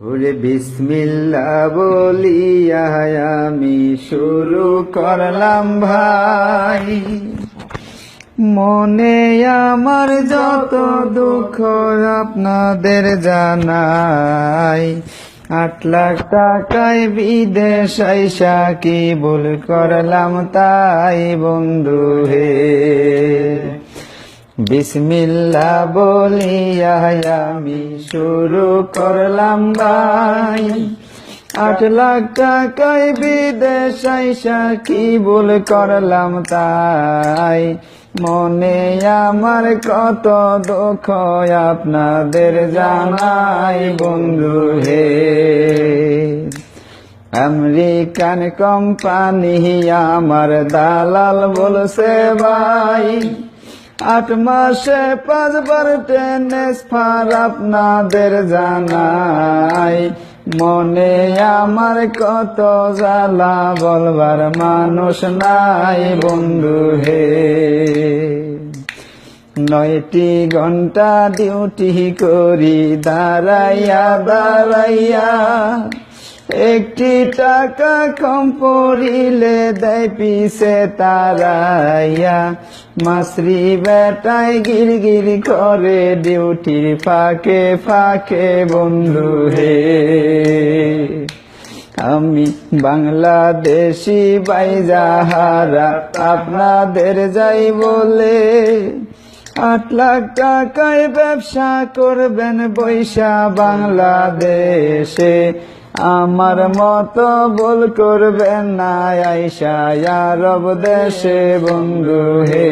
ওরে বিসমিল্লাহ বলিয়া আমি শুরু করলাম ভাই, মনে আমার যত দুঃখ আপনাদের জানাই। 8 লাখ টাকায় বিদেশ আইসা কি ভুল করলাম তাই বন্ধু হে। বিসমিল্লাহ বলিয়া আমি শুরু করলাম ভাই, 8 লাখ টাকায় বিদেশ আইসা কি ভুল করলাম তাই। মনে আমার কত দুঃখ আপনাদের জানাই বন্ধু হে। আমেরিকান কোম্পানি আমার দালাল বলছে ভাই, 8 মাসে 5 বার ট্রান্সফার আপনাদের জানাই। মনে আমার কত জ্বালা বলবার মানুষ নাই বন্ধু হে। 9টি ঘন্টা ডিউটি করি দাঁড়াইয়া দাঁড়াইয়া, 1টি টাকা কম পড়িলে দেয় পিছে তারাইয়া। মাসরি বেটায় গিরগির করে ডিউটির ফাঁকে ফাঁকে বন্ধু হে। আমি বাংলাদেশি বাইজাহারা আপনাদের যাই বলে, 8 লাখ টাকায় ব্যবসা করবেন বৈশা বাংলাদেশে। আমার মতো ভুল করবেন না আইসা আরব দেশে বন্ধু হে।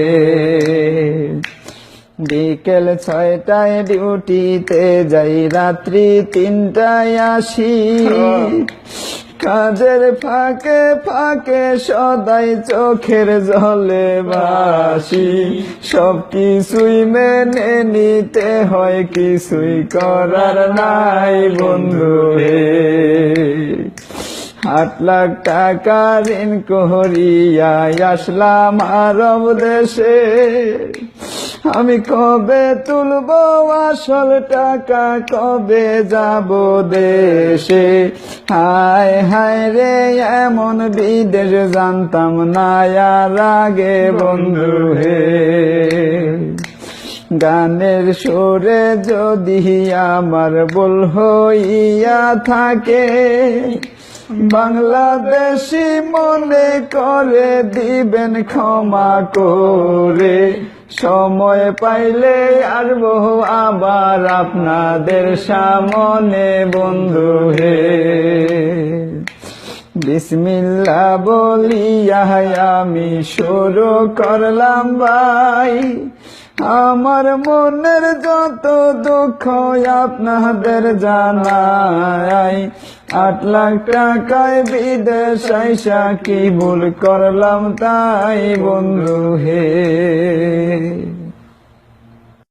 বিকেল 6টায় ডিউটিতে যাই, রাত্রি 3টায় আসি। কাজের ফাঁকে ফাঁকে সদাই চোখের জলে ভাসি। সব কিছুই মেনে নিতে হয়, কিছুই করার নাই বন্ধু হে। 8 লাখ টাকা ঋণ করিয়া আসলাম আরব দেশে। আমি কবে তুলব আসল টাকা, কবে যাব দেশে। হায় হায় রে এমন বিদেশ জানতাম না আর আগে বন্ধু হে। গানের সুরে যদি আমার ভুল হইয়া থাকে, বাংলাদেশি মনে করে দিবেন ক্ষমা করে। সময় পাইলে আসবো আবার আপনাদের সামনে বন্ধু হে। বিসমিল্লাহ বলিয়া আমি শুরু করলাম ভাই, আমার মনের যত দুঃখ আপনাদের জানাই। 8 লাখ টাকায় বিদেশ আইসা কি ভুল করলাম তাই বন্ধু হে।